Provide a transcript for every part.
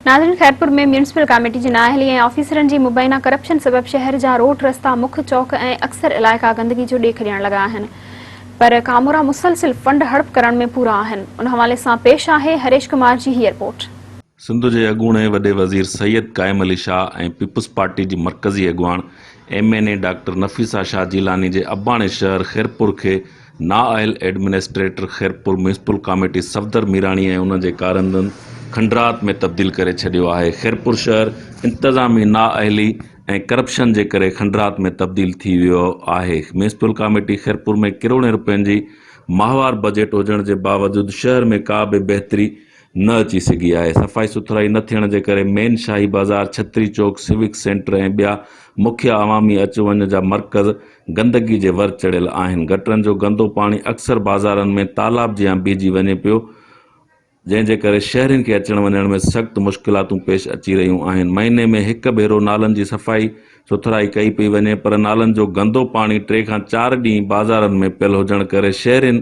नाज़रीन, खैरपुर में municipal committee जी नाअहली ऐं ऑफिसरनि जी मुबैना करप्शन सबब शहर जा रोड रस्ता मुख्य चौक ऐं अक्सर इलाइक़ा गंदगी जो ॾेख ॾियण लॻा आहिनि, पर कामोरा मुसलसिल फंड हड़प करण में पूरा आहिनि। उन हवाले सां पेश आहे हरेश कुमार जी हीअ रिपोर्ट। सिंध जे अॻूणे वॾे वज़ीर सैयद क़ाइम अली शाह ऐं पीपल्स पार्टी जी मरकज़ी अॻुवाण MNA डॉक्टर नफ़ीसा शाह जिलानी जे अबाणे शहर खैरपुर खे नाअहल administrator Khairpur municipal committee Safdar Mirani ऐं उन जे कारंदनि खंडरात में तब्दील करे छॾियो आहे। खैरपुर शहर इंतज़ामी नाअहली ऐं करप्शन जे करे खंडरात में तब्दील थी वियो आहे। म्यूनिसिपल कमेटी खैरपुर में करोड़नि रुपयनि जी माहवार बजट हुजण जे बावजूदि शहर में का बि बहितरी न अची सघी आहे। सफ़ाई सुथराई न थियण जे करे मेन शाही बाज़ार, छत्री चौक, सिविक सेंटर ऐं ॿिया मुख्य अवामी अच वञ जा मर्कज़ गंदगी जे वर चढ़ियल आहिनि। गटरनि जो गंदो पाणी अक्सर बाज़ारनि में तालाब जियां बीहजी वञे पियो, जंहिंजे करे शहरनि खे अचण वञण में सख़्तु मुश्किलातूं पेश अची रहियूं आहिनि। महीने में हिकु भेरो नालनि जी सफ़ाई सुथराई कई पई वञे, पर नालनि जो गंदो पाणी 3 खां 4 ॾींहं बाज़ारनि में पियल हुजण करे शहरनि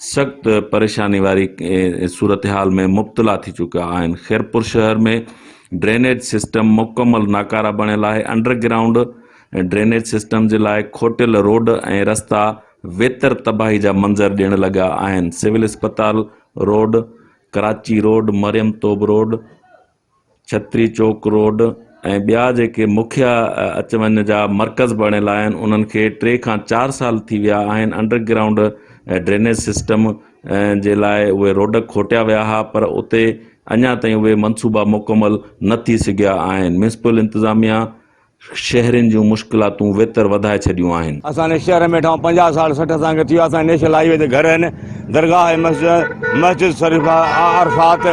सख़्तु परेशानी वारी सूरत हाल में मुब्तला थी चुका आहिनि। खैरपुर शहर में ड्रेनेज सिस्टम मुकमल नाकारा बणियल आहे। अंडरग्राउंड ड्रेनेज सिस्टम जे लाइ खोटियल रोड ऐं रस्ता वेतर तबाही जा मंज़र ॾियण लॻा आहिनि। सिविल अस्पताल रोड, कराची रोड, मरियम तोब रोड, छत्री चौक रोड ऐं ॿिया जेके मुख्य अच वञ जा मर्कज़ बणियल आहिनि, उन्हनि खे 3 खां 4 साल थी विया आहिनि। अंडरग्राउंड ड्रेनेज सिस्टम जे लाइ उहे रोड खोटिया विया हुआ, पर उते अञा ताईं उहे मनसूबा मुकमल न थी सघिया आहिनि। म्यूनिसिपल इंतज़ामिया शहरनि जूं मुश्किलातूं वेतर वधाए छॾियूं आहिनि। असांजे शहर में 50 साल 60 असांखे थी विया। असांजे नेशनल हाईवे ते घर आहिनि, दरगाह आहे, मस्जिद शरीफ़ आहे, अरफात,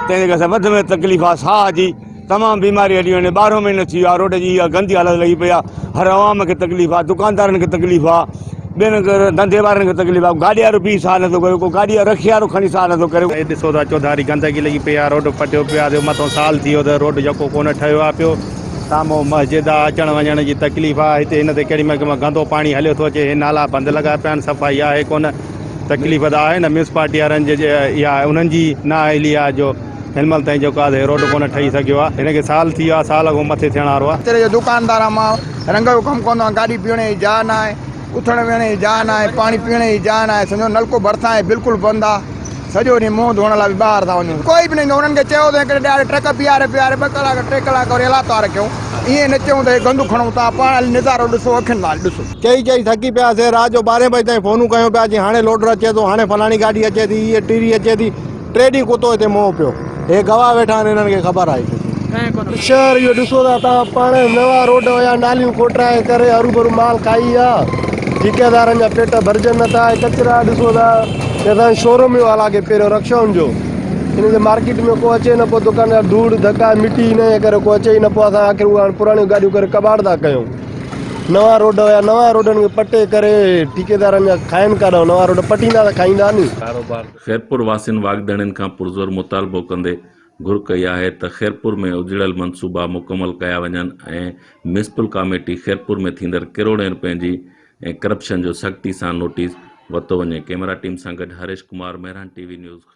तंहिंजे करे वध में तकलीफ़ आहे। साह जी तमामु बीमारी हली वञे, 12 महीने थी विया। रोड जी इहा गंदी हालत लॻी पई आहे। हर आवाम खे तकलीफ़ आहे, दुकानदारनि खे तकलीफ़ आहे, ॿियनि धंधे वारनि खे तकलीफ़ आहे। गाॾी वारो बि साह नथो करे, को गाॾी रखी वारो खणी साह नथो करे। ॾिसो था चौधारी गंदगी लॻी पई आहे, रोड पटियो पियो आहे, मथां साल थी वियो त रोड जेको कोन ठहियो आहे पियो। साम्हूं मस्जिद आहे, अचण वञण जी तकलीफ़ आहे। हिते हिन ते केॾी महिल गंदो पाणी हलियो थो अचे, नाला बंदि लॻा पिया आहिनि, सफ़ाई आहे कोन। तकलीफ़ त आहे न म्यूनिसिपालिटी वारनि जे इहा उन्हनि जी नाअहली आहे जो हिनमहिल ताईं जेको आहे रोड कोन ठही सघियो आहे। हिनखे साल थी वियो आहे, साल खां मथे थियण वारो आहे। हिते जो दुकानदार मां रंग जो कमु कंदो आहे, गाॾी पीअण जी जाइ न आहे, उथण वेहण जी जाइ न आहे, पाणी पीअण जी जाइ न आहे। सम्झो नलको भरिसां आहे, बिल्कुलु बंदि आहे। सॼो ॾींहुं मुंहुं धोअण लाइ बि ॿाहिरि था वञूं, कोई बि न ईंदो। उन्हनि खे चयो त हिकिड़े ॾियारे ट्रक बीहारे 2 कलाक 3 कलाक वरी हला था रखियूं। ईअं न चयूं त हे गंदु खणूं था, पाण नज़ारो ॾिसो, अखियुनि सां ॾिसो। चई थकी पियासीं, राति जो 12 बजे ताईं फ़ोनूं कयूं पिया, जीअं हाणे लोडर अचे थो, हाणे फलाणी गाॾी अचे थी, हीअ टीरी अचे थी। 3 ॾींहं कुतो हिते मोह पियो। हे गवाह वेठा आहिनि, हिननि खे ख़बर आहे। शहर इहो ॾिसो था तव्हां, पाण नवां रोड हुया, नालियूं कोटराए करे हरू भरू माल खाई आहे। ठेकेदारनि जा पेट भरजनि नथा। कचरा ॾिसो था, असांजे शोरूम जो हाल आहे पहिरियों रक्षाउनि जो, हिन मार्केट में को अचे न पियो। दुकानदार धूड़ धक्का मिटी हिन करे को अचे ई न पियो। असां आख़िर उहा पुराणियूं गाॾियूं करे कबाड़ था कयूं। नवां रोड हुया, नवां रोडनि खे पटे करे ठेकेदारनि जा खाइनि काॾो, नवां रोड पटींदा त खाईंदा नी। खैरपुर वासियुनि वागदड़नि खां पुरज़ोर मुतालबो कंदे घुर कई आहे त खैरपुर में उजड़ियल मनसूबा मुकमल कया वञनि ऐं म्यूनिसिपल कमेटी खैरपुर में थींदड़ करोड़नि रुपयनि जी करप्शन जो सख़्ती सां नोटिस वरितो वञे। कैमरा टीम सां गॾु हरेश कुमार, मेहरान TV न्यूज़।